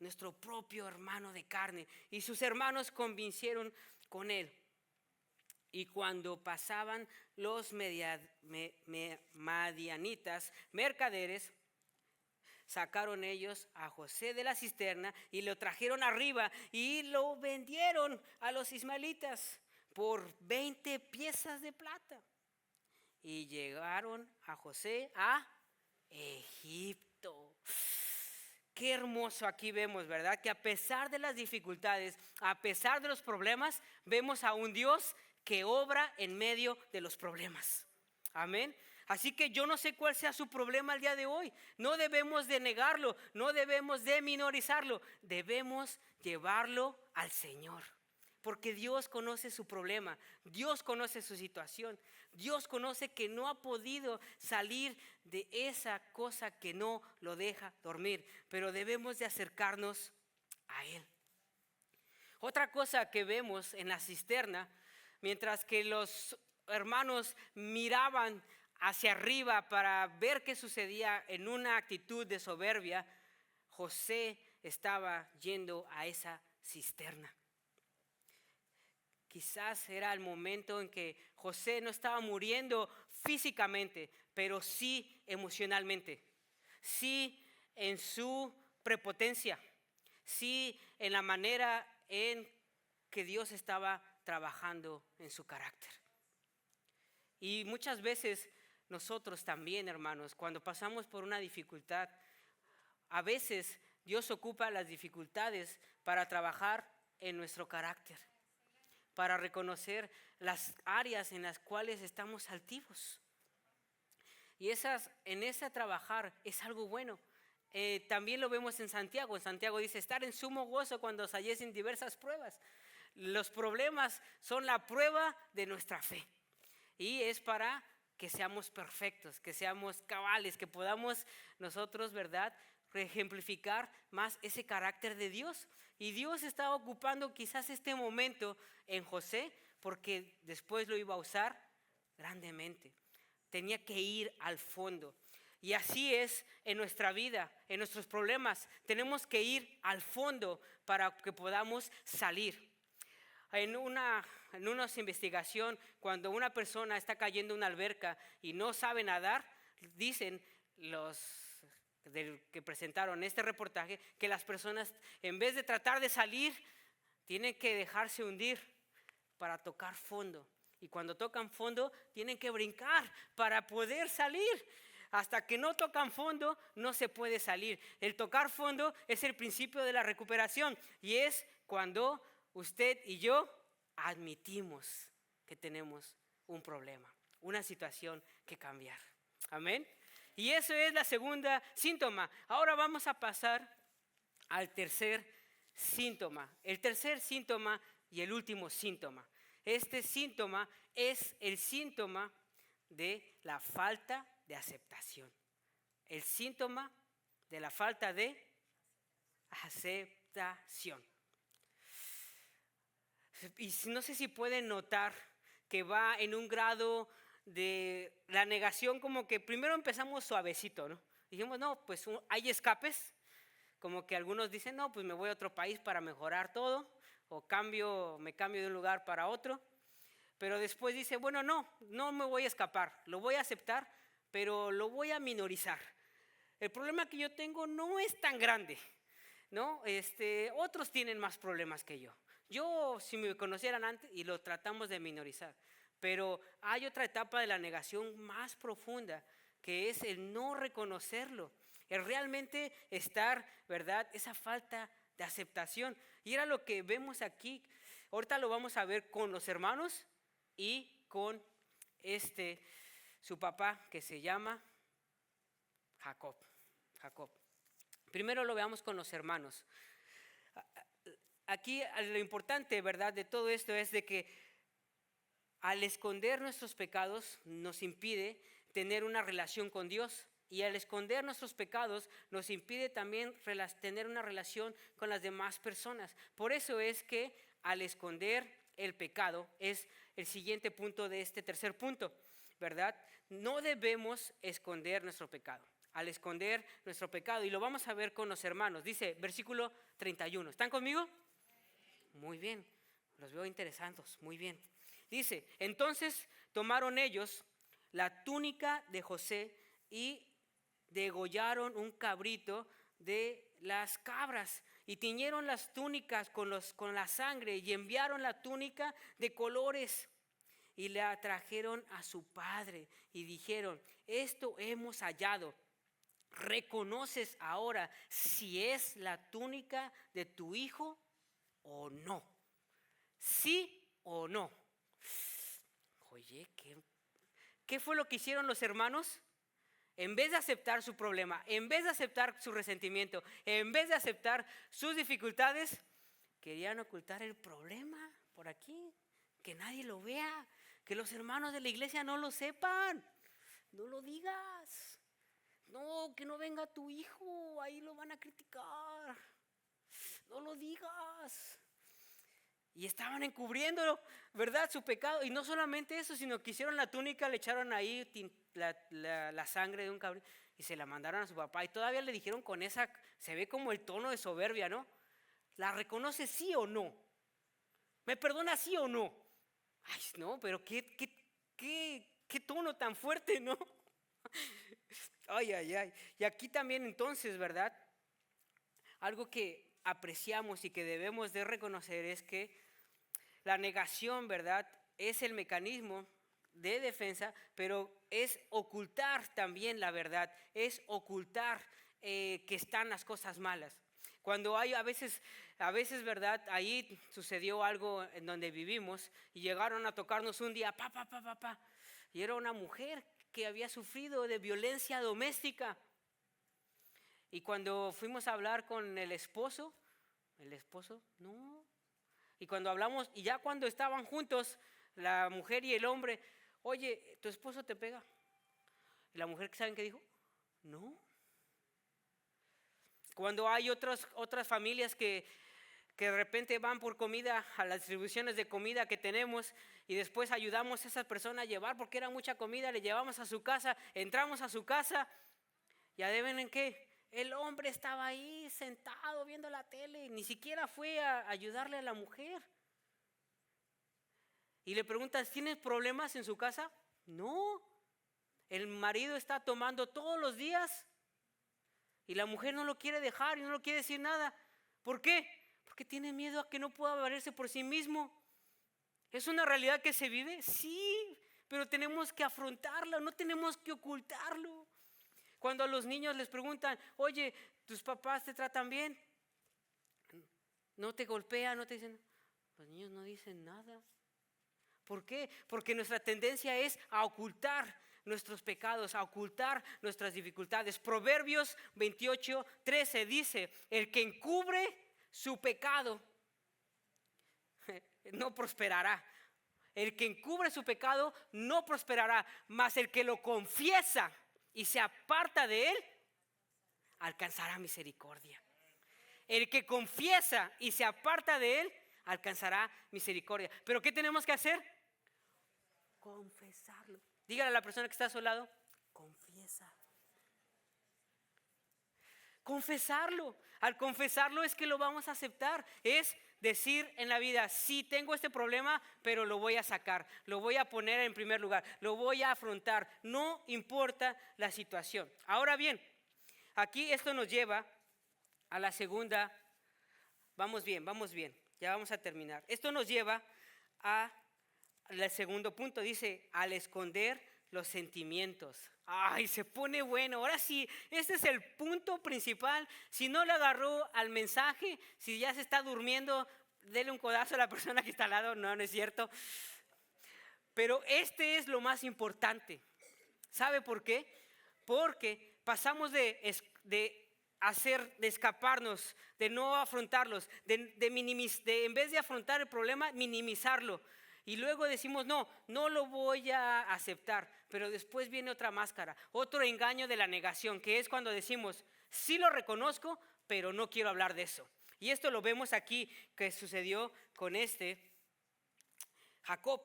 nuestro propio hermano de carne. Y sus hermanos convincieron con él. Y cuando pasaban los madianitas, mercaderes, sacaron ellos a José de la cisterna y lo trajeron arriba y lo vendieron a los ismaelitas por 20 piezas de plata. Y llegaron a José a Egipto. santo. Qué hermoso aquí vemos, ¿verdad? Que a pesar de las dificultades, a pesar de los problemas, vemos a un Dios que obra en medio de los problemas. Amén. Así que yo no sé cuál sea su problema el día de hoy. No debemos de negarlo, no debemos de minorizarlo. Debemos llevarlo al Señor. Porque Dios conoce su problema, Dios conoce su situación, Dios conoce que no ha podido salir de esa cosa que no lo deja dormir, pero debemos de acercarnos a Él. Otra cosa que vemos en la cisterna, mientras que los hermanos miraban hacia arriba para ver qué sucedía en una actitud de soberbia, José estaba yendo a esa cisterna. Quizás era el momento en que José no estaba muriendo físicamente, pero sí emocionalmente, sí en su prepotencia, sí en la manera en que Dios estaba trabajando en su carácter. Y muchas veces nosotros también, hermanos, cuando pasamos por una dificultad, a veces Dios ocupa las dificultades para trabajar en nuestro carácter, para reconocer las áreas en las cuales estamos altivos. Y en ese trabajar es algo bueno. También lo vemos en Santiago. En Santiago dice, estar en sumo gozo cuando os halléis en diversas pruebas. Los problemas son la prueba de nuestra fe. Y es para que seamos perfectos, que seamos cabales, que podamos nosotros, ¿verdad?, ejemplificar más ese carácter de Dios. Y Dios estaba ocupando quizás este momento en José porque después lo iba a usar grandemente. Tenía que ir al fondo. Y así es en nuestra vida, en nuestros problemas. Tenemos que ir al fondo para que podamos salir. En una investigación, cuando una persona está cayendo en una alberca y no sabe nadar, dicen los que presentaron este reportaje que las personas, en vez de tratar de salir, tienen que dejarse hundir para tocar fondo. Y cuando tocan fondo, tienen que brincar para poder salir. Hasta que no tocan fondo, no se puede salir. El tocar fondo es el principio de la recuperación. Y es cuando usted y yo admitimos que tenemos un problema, una situación que cambiar. Amén. Y eso es la segunda síntoma. Ahora vamos a pasar al tercer síntoma. El tercer síntoma y el último síntoma. Este síntoma es el síntoma de la falta de aceptación. El síntoma de la falta de aceptación. Y no sé si pueden notar que va en un grado de la negación, como que primero empezamos suavecito, ¿no? Dijimos, no, pues hay escapes, como que algunos dicen, no, pues me voy a otro país para mejorar todo, o me cambio de un lugar para otro. Pero después dice, bueno, no me voy a escapar, lo voy a aceptar, pero lo voy a minorizar. El problema que yo tengo no es tan grande, ¿no? Otros tienen más problemas que yo. Yo, si me conocieran antes, y lo tratamos de minorizar, pero hay otra etapa de la negación más profunda, que es el no reconocerlo, el realmente estar, ¿verdad?, esa falta de aceptación. Y era lo que vemos aquí. Ahorita lo vamos a ver con los hermanos y con su papá, que se llama Jacob. Primero lo veamos con los hermanos. Aquí lo importante, ¿verdad?, de todo esto es de que al esconder nuestros pecados nos impide tener una relación con Dios. Y al esconder nuestros pecados nos impide también tener una relación con las demás personas. Por eso es que al esconder el pecado es el siguiente punto de este tercer punto, ¿verdad? No debemos esconder nuestro pecado. Al esconder nuestro pecado, y lo vamos a ver con los hermanos, dice versículo 31. ¿Están conmigo? Muy bien, los veo interesados, muy bien. Dice, entonces tomaron ellos la túnica de José y degollaron un cabrito de las cabras y tiñeron las túnicas con la sangre y enviaron la túnica de colores y la trajeron a su padre y dijeron, esto hemos hallado. ¿Reconoces ahora si es la túnica de tu hijo o no? ¿Sí o no? Oye, ¿qué fue lo que hicieron los hermanos? En vez de aceptar su problema, en vez de aceptar su resentimiento, en vez de aceptar sus dificultades, querían ocultar el problema por aquí, que nadie lo vea, que los hermanos de la iglesia no lo sepan. No lo digas. No, que no venga tu hijo, ahí lo van a criticar. No lo digas. Y estaban encubriendo, ¿verdad?, su pecado. Y no solamente eso, sino que hicieron la túnica, le echaron ahí la sangre de un cabrito y se la mandaron a su papá. Y todavía le dijeron con esa, se ve como el tono de soberbia, ¿no? ¿La reconoce sí o no? ¿Me perdona sí o no? Ay, no, pero qué tono tan fuerte, ¿no? Ay, ay, ay. Y aquí también entonces, ¿verdad? Algo que apreciamos y que debemos de reconocer es que la negación, ¿verdad?, es el mecanismo de defensa, pero es ocultar también la verdad, es ocultar que están las cosas malas. Cuando hay a veces, ¿verdad?, ahí sucedió algo en donde vivimos y llegaron a tocarnos un día, y era una mujer que había sufrido de violencia doméstica. Y cuando fuimos a hablar con el esposo, no. Y cuando hablamos, y ya cuando estaban juntos, la mujer y el hombre, oye, ¿tu esposo te pega? Y la mujer, ¿saben qué dijo? No. Cuando hay otras familias que de repente van por comida a las distribuciones de comida que tenemos y después ayudamos a esa persona a llevar porque era mucha comida, le llevamos a su casa, entramos a su casa, ¿ya deben en qué? El hombre estaba ahí sentado viendo la tele, ni siquiera fue a ayudarle a la mujer. Y le preguntas, ¿tienes problemas en su casa? No, el marido está tomando todos los días y la mujer no lo quiere dejar y no lo quiere decir nada. ¿Por qué? Porque tiene miedo a que no pueda valerse por sí mismo. ¿Es una realidad que se vive? Sí, pero tenemos que afrontarla, no tenemos que ocultarlo. Cuando a los niños les preguntan, oye, ¿tus papás te tratan bien? ¿No te golpean? ¿No te dicen? Los niños no dicen nada. ¿Por qué? Porque nuestra tendencia es a ocultar nuestros pecados, a ocultar nuestras dificultades. Proverbios 28:13 dice, el que encubre su pecado no prosperará. El que encubre su pecado no prosperará, mas el que lo confiesa y se aparta de él, alcanzará misericordia. El que confiesa y se aparta de él, alcanzará misericordia. ¿Pero qué tenemos que hacer? Confesarlo. Dígale a la persona que está a su lado, confiesa. Confesarlo. Al confesarlo es que lo vamos a aceptar. Es decir en la vida, sí tengo este problema, pero lo voy a sacar, lo voy a poner en primer lugar, lo voy a afrontar, no importa la situación. Ahora bien, aquí esto nos lleva a la segunda, vamos bien, ya vamos a terminar. Esto nos lleva al segundo punto, dice, al esconder los sentimientos. Ay, se pone bueno. Ahora sí, este es el punto principal. Si no le agarró al mensaje, si ya se está durmiendo, dele un codazo a la persona que está al lado. No es cierto. Pero este es lo más importante. ¿Sabe por qué? Porque pasamos de escaparnos, de no afrontarlos, de en vez de afrontar el problema, minimizarlo. Y luego decimos, no lo voy a aceptar. Pero después viene otra máscara, otro engaño de la negación, que es cuando decimos, sí lo reconozco, pero no quiero hablar de eso. Y esto lo vemos aquí, que sucedió con Jacob.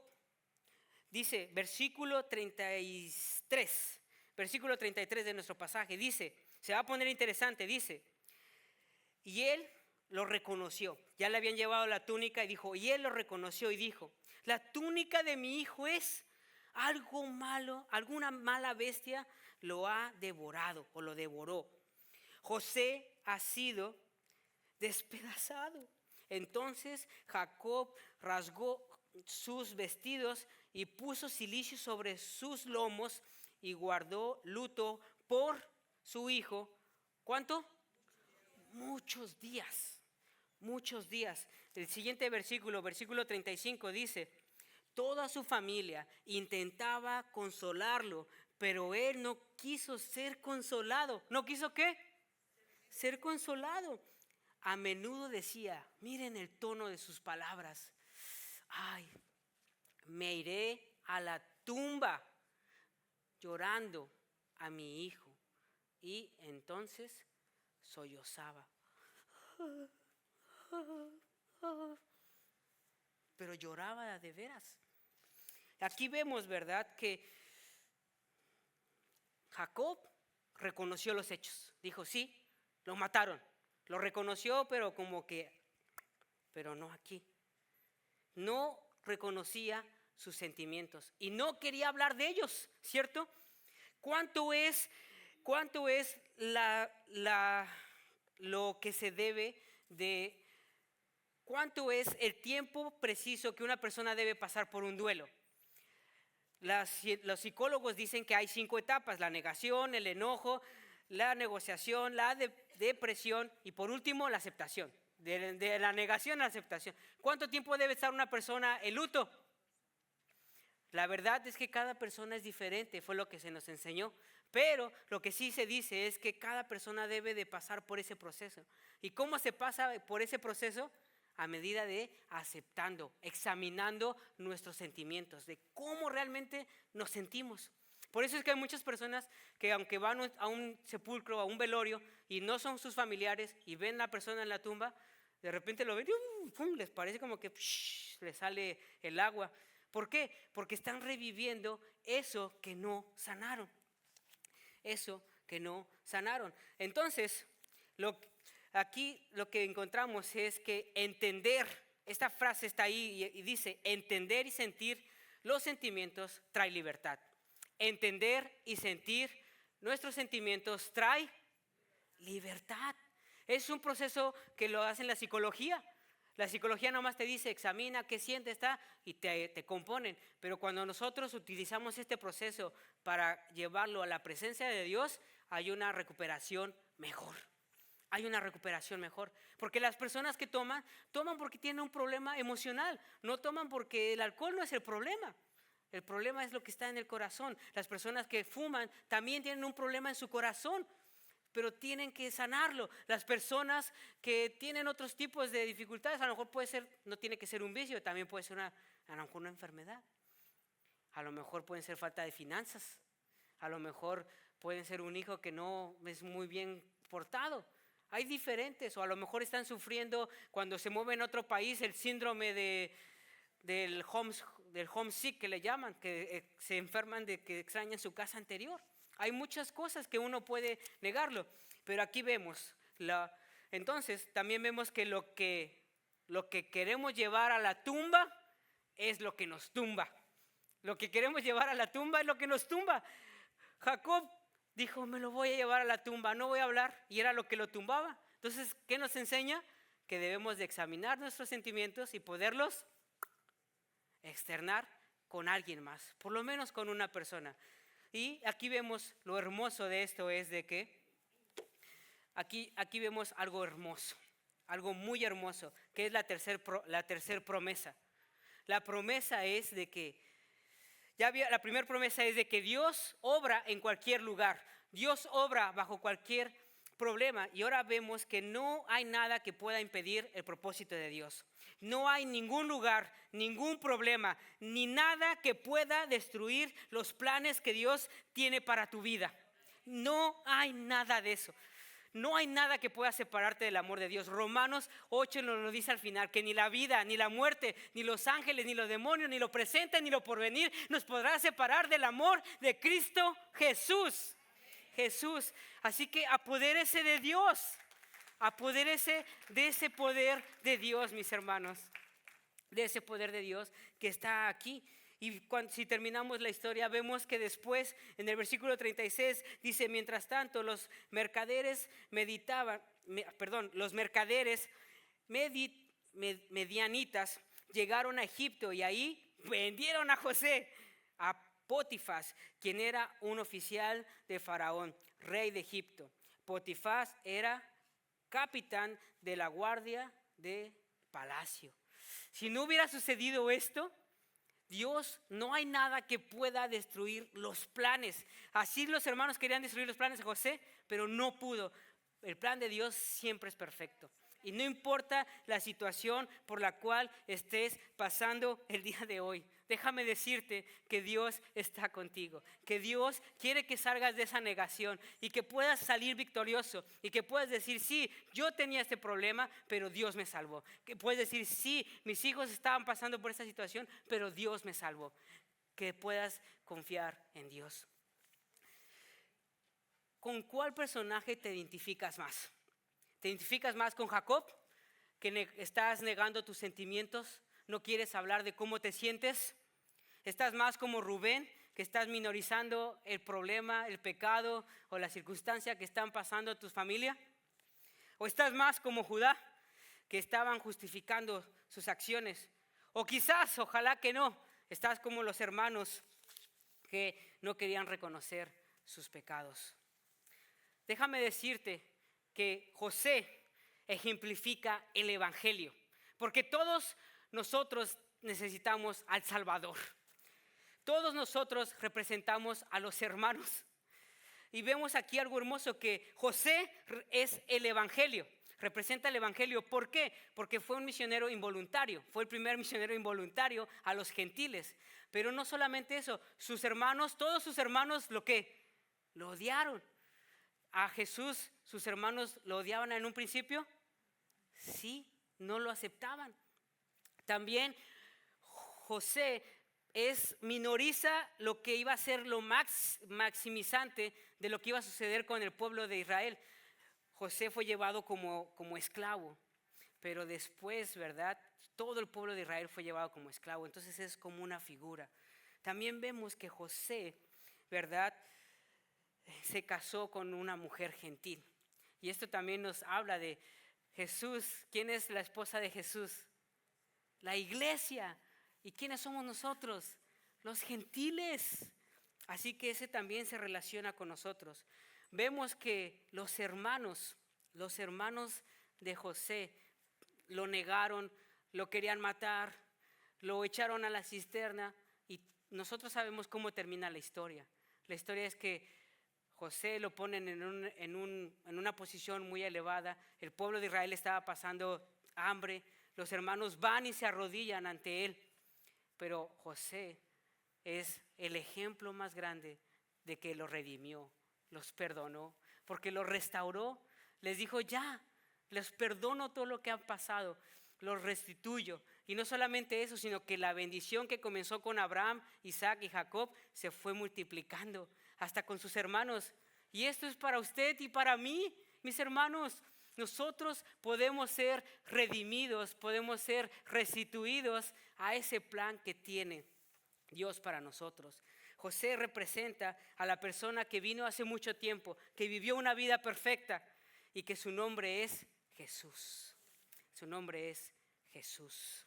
Dice, versículo 33 de nuestro pasaje, dice, se va a poner interesante, dice, y él lo reconoció. Ya le habían llevado la túnica y dijo, y él lo reconoció y dijo, la túnica de mi hijo es algo malo, alguna mala bestia lo ha devorado o lo devoró. José ha sido despedazado. Entonces Jacob rasgó sus vestidos y puso cilicio sobre sus lomos y guardó luto por su hijo, ¿cuánto? Muchos días, muchos días. El siguiente versículo, versículo 35 dice, toda su familia intentaba consolarlo, pero él no quiso ser consolado. ¿No quiso qué? Ser consolado. A menudo decía, miren el tono de sus palabras, ay, me iré a la tumba llorando a mi hijo. Y entonces sollozaba. Pero lloraba de veras. Aquí vemos, ¿verdad?, que Jacob reconoció los hechos. Dijo, sí, lo mataron. Lo reconoció, pero pero no aquí. No reconocía sus sentimientos y no quería hablar de ellos, ¿cierto? ¿Cuánto es lo que se debe de, cuánto es el tiempo preciso que una persona debe pasar por un duelo? Los psicólogos dicen que hay 5 etapas: la negación, el enojo, la negociación, la depresión y por último la aceptación. De la negación a la aceptación. ¿Cuánto tiempo debe estar una persona en luto? La verdad es que cada persona es diferente, fue lo que se nos enseñó. Pero lo que sí se dice es que cada persona debe de pasar por ese proceso. ¿Y cómo se pasa por ese proceso? A medida de aceptando, examinando nuestros sentimientos, de cómo realmente nos sentimos. Por eso es que hay muchas personas que aunque van a un sepulcro, a un velorio, y no son sus familiares, y ven a la persona en la tumba, de repente lo ven y ¡pum!, les parece como que les sale el agua. ¿Por qué? Porque están reviviendo eso que no sanaron. Eso que no sanaron. Entonces, aquí lo que encontramos es que entender, esta frase está ahí y dice, entender y sentir los sentimientos trae libertad. Entender y sentir nuestros sentimientos trae libertad. Es un proceso que lo hace la psicología. La psicología nomás te dice, examina qué sientes, y te componen. Pero cuando nosotros utilizamos este proceso para llevarlo a la presencia de Dios, hay una recuperación mejor. Hay una recuperación mejor. Porque las personas que toman porque tienen un problema emocional. No toman porque el alcohol no es el problema. El problema es lo que está en el corazón. Las personas que fuman también tienen un problema en su corazón, pero tienen que sanarlo. Las personas que tienen otros tipos de dificultades, a lo mejor puede ser, no tiene que ser un vicio, también puede ser a lo mejor una enfermedad. A lo mejor pueden ser falta de finanzas. A lo mejor pueden ser un hijo que no es muy bien portado. Hay diferentes, o a lo mejor están sufriendo cuando se mueven a otro país el síndrome del homesick que le llaman, que se enferman de que extrañan su casa anterior. Hay muchas cosas que uno puede negarlo, pero aquí vemos, entonces también vemos que lo que queremos llevar a la tumba es lo que nos tumba. Lo que queremos llevar a la tumba es lo que nos tumba. Jacob dijo, me lo voy a llevar a la tumba, no voy a hablar, y era lo que lo tumbaba. Entonces, ¿qué nos enseña? Que debemos de examinar nuestros sentimientos y poderlos externar con alguien más, por lo menos con una persona. Y aquí vemos lo hermoso de esto es de que aquí vemos algo hermoso, algo muy hermoso, que es la tercer promesa. La promesa es de que, la primera promesa es de que Dios obra en cualquier lugar, Dios obra bajo cualquier problema, y ahora vemos que no hay nada que pueda impedir el propósito de Dios. No hay ningún lugar, ningún problema, ni nada que pueda destruir los planes que Dios tiene para tu vida. No hay nada de eso. No hay nada que pueda separarte del amor de Dios. Romanos 8 nos lo dice al final, que ni la vida, ni la muerte, ni los ángeles, ni los demonios, ni lo presente, ni lo porvenir nos podrá separar del amor de Cristo Jesús. Jesús. Así que apodérese de Dios. Apodérese de ese poder de Dios, mis hermanos. De ese poder de Dios que está aquí. Y si terminamos la historia, vemos que después, en el versículo 36, dice, mientras tanto, los mercaderes medianitas llegaron a Egipto y ahí vendieron a José a Potifar, quien era un oficial de Faraón, rey de Egipto. Potifar era capitán de la guardia de palacio. Si no hubiera sucedido esto, Dios, no hay nada que pueda destruir los planes. Así los hermanos querían destruir los planes de José, pero no pudo. El plan de Dios siempre es perfecto. Y no importa la situación por la cual estés pasando el día de hoy, déjame decirte que Dios está contigo, que Dios quiere que salgas de esa negación y que puedas salir victorioso y que puedas decir, sí, yo tenía este problema, pero Dios me salvó. Que puedes decir, sí, mis hijos estaban pasando por esta situación, pero Dios me salvó. Que puedas confiar en Dios. ¿Con cuál personaje te identificas más? ¿Te identificas más con Jacob, que estás negando tus sentimientos? ¿No quieres hablar de cómo te sientes? ¿Estás más como Rubén, que estás minorizando el problema, el pecado o la circunstancia que están pasando en tu familia? ¿O estás más como Judá, que estaban justificando sus acciones? O quizás, ojalá que no, estás como los hermanos que no querían reconocer sus pecados. Déjame decirte que José ejemplifica el evangelio, porque todos nosotros necesitamos al Salvador. Todos nosotros representamos a los hermanos. Y vemos aquí algo hermoso, que José es el evangelio, representa el evangelio. ¿Por qué? Porque fue un misionero involuntario, fue el primer misionero involuntario a los gentiles. Pero no solamente eso, sus hermanos, todos sus hermanos, lo odiaron. A Jesús, sus hermanos lo odiaban en un principio. Sí, no lo aceptaban. También José minoriza lo que iba a ser lo maximizante de lo que iba a suceder con el pueblo de Israel. José fue llevado como esclavo, pero después, ¿verdad? Todo el pueblo de Israel fue llevado como esclavo. Entonces es como una figura. También vemos que José, ¿verdad?, se casó con una mujer gentil. Y esto también nos habla de Jesús. ¿Quién es la esposa de Jesús? La iglesia. ¿Y quiénes somos nosotros? Los gentiles. Así que ese también se relaciona con nosotros. Vemos que los hermanos de José lo negaron, lo querían matar, lo echaron a la cisterna, y nosotros sabemos cómo termina la historia. La historia es que José lo ponen en una posición muy elevada. El pueblo de Israel estaba pasando hambre. Los hermanos van y se arrodillan ante él. Pero José es el ejemplo más grande de que los redimió, los perdonó, porque los restauró. Les dijo, ya, les perdono todo lo que han pasado, los restituyo. Y no solamente eso, sino que la bendición que comenzó con Abraham, Isaac y Jacob se fue multiplicando hasta con sus hermanos. Y esto es para usted y para mí, mis hermanos. Nosotros podemos ser redimidos, podemos ser restituidos a ese plan que tiene Dios para nosotros. José representa a la persona que vino hace mucho tiempo, que vivió una vida perfecta y que su nombre es Jesús. Su nombre es Jesús.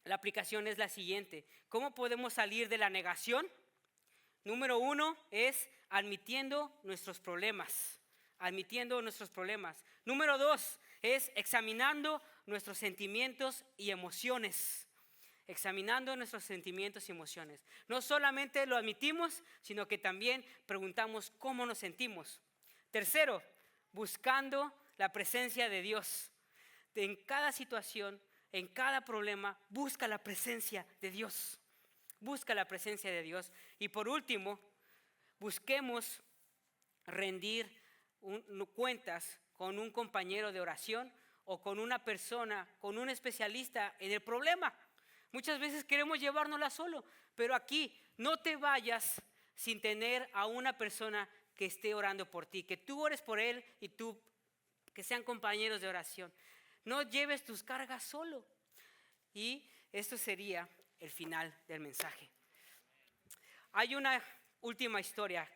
La aplicación es la siguiente. ¿Cómo podemos salir de la negación? Número 1 es admitiendo nuestros problemas. Admitiendo nuestros problemas. Número 2 es examinando nuestros sentimientos y emociones. Examinando nuestros sentimientos y emociones. No solamente lo admitimos, sino que también preguntamos cómo nos sentimos. Tercero, buscando la presencia de Dios. En cada situación, en cada problema, busca la presencia de Dios. Busca la presencia de Dios. Y por último, busquemos rendir cuentas con un compañero de oración o con una persona, con un especialista en el problema. Muchas veces queremos llevárnosla solo, pero aquí no te vayas sin tener a una persona que esté orando por ti, que tú ores por él y tú, que sean compañeros de oración. No lleves tus cargas solo. Y esto sería el final del mensaje. Hay una última historia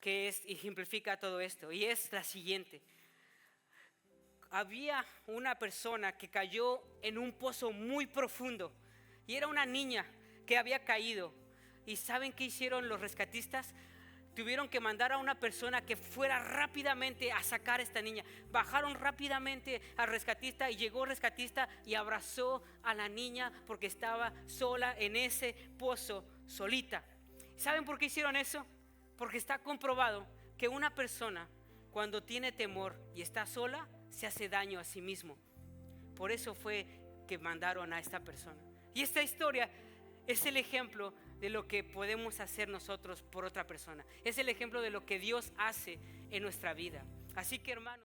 que ejemplifica todo esto, y es la siguiente. Había una persona que cayó en un pozo muy profundo, y era una niña que había caído, ¿Y saben qué hicieron los rescatistas? Tuvieron que mandar a una persona que fuera rápidamente a sacar a esta niña. Bajaron rápidamente al rescatista y llegó el rescatista y abrazó a la niña porque estaba sola en ese pozo, solita. ¿Saben por qué hicieron eso? Porque está comprobado que una persona cuando tiene temor y está sola se hace daño a sí mismo. Por eso fue que mandaron a esta persona. Y esta historia es el ejemplo de lo que podemos hacer nosotros por otra persona. Es el ejemplo de lo que Dios hace en nuestra vida. Así que, hermanos,